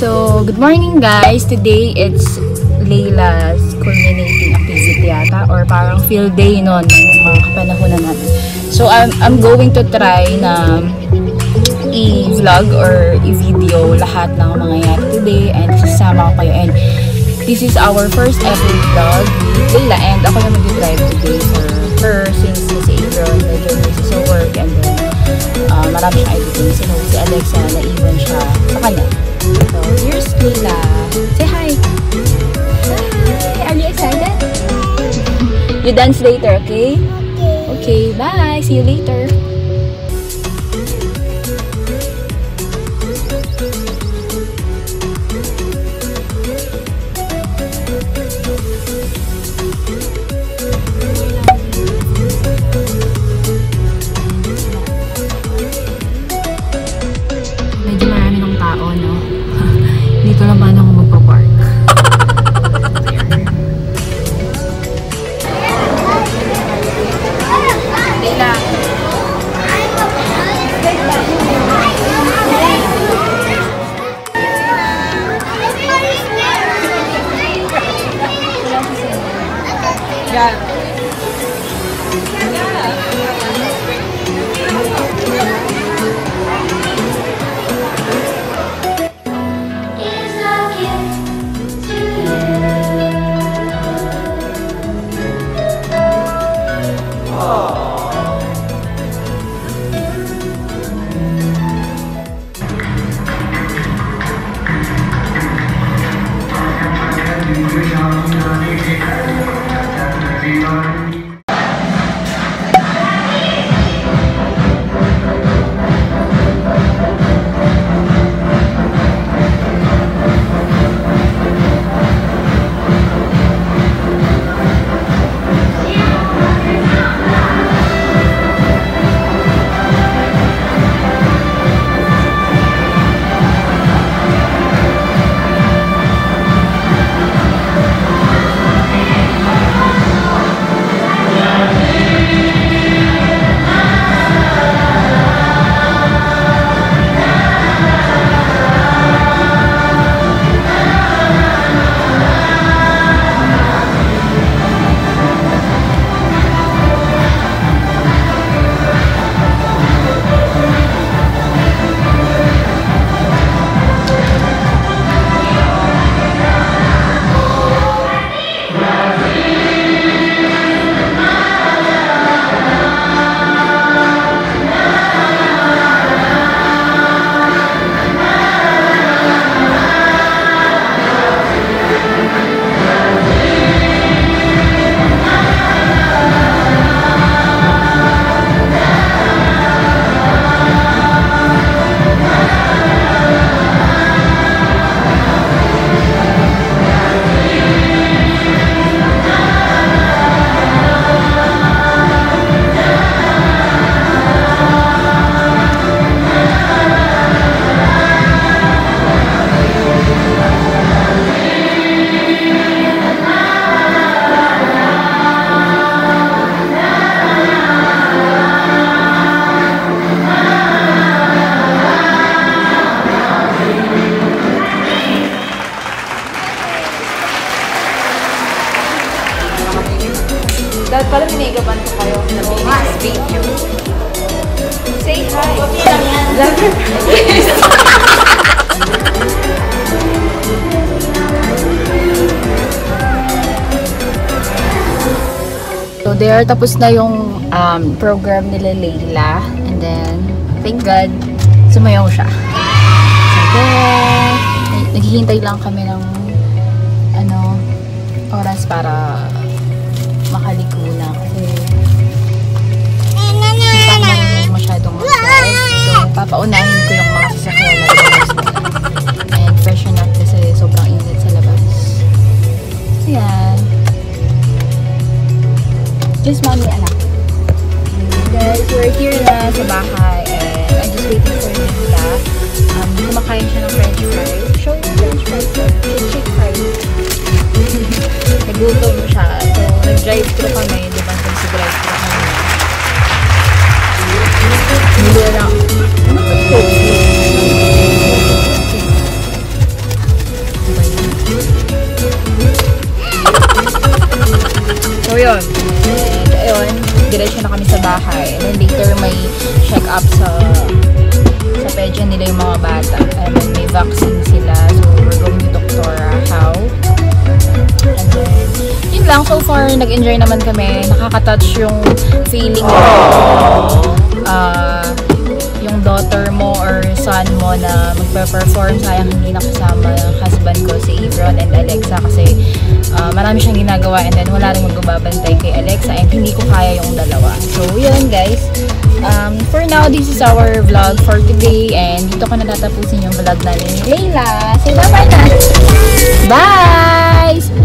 So, good morning guys! Today it's Layla's culminating activity yata or parang field day nun ng mga kapanahonan natin. So, I'm going to try na i-vlog or i-video lahat ng mangyayari today and sasama ko kayo. And this is our first ever vlog with Layla and ako yung mag-drive today for her since si April medyo busy sa work and then marami siyang editing. So, si Alexa naiwan siya sa kanya. So, here's Layla. Say hi! Hi! Are you excited? You dance later, okay? Okay, bye! See you later! Medyo marami ng tao, no? Hindi ko naman ako magpa-park. Layla. Yeah. Dahil pala minigaban ko kayo na minigas video. Say hi! So there, tapos na yung program nila Layla. And then, thank God, sumayaw siya. So there, naghihintay lang kami ng oras para makaliko na kasi hindi pa naman masyadong mag-drive. So, papaunahin ko yung mga sasakyan na labas nila. And freshen up kasi sobrang init sa labas. So, yan. Just mommy, anak. Guys, we're here na sa bahay and I'm just waiting for Layla. Kumakain siya ng french fries. Show yung french fries. Chick fries. Nagutom siya. So, nag-drive-thru kami. Diba? Sa drive-thru kami. Hindi lang. Ano ba ito? up sa pedya nila yung mga bata. And then may vaccine sila. So we're going to Dr. How. And then, yun lang. So far, nag-enjoy naman kami. Nakaka-touch yung feeling yung daughter mo or son mo na magpe-perform. Sayang hindi nakasama yung husband ko, si Ebron and Alexa, kasi marami siyang ginagawa and then wala rin magbabantay kay Alexa and hindi ko kaya yung dalawa. So, yun guys. For now, this is our vlog for today and dito ko na tatapusin yung vlog namin ni Layla. Say bye-bye na! Bye!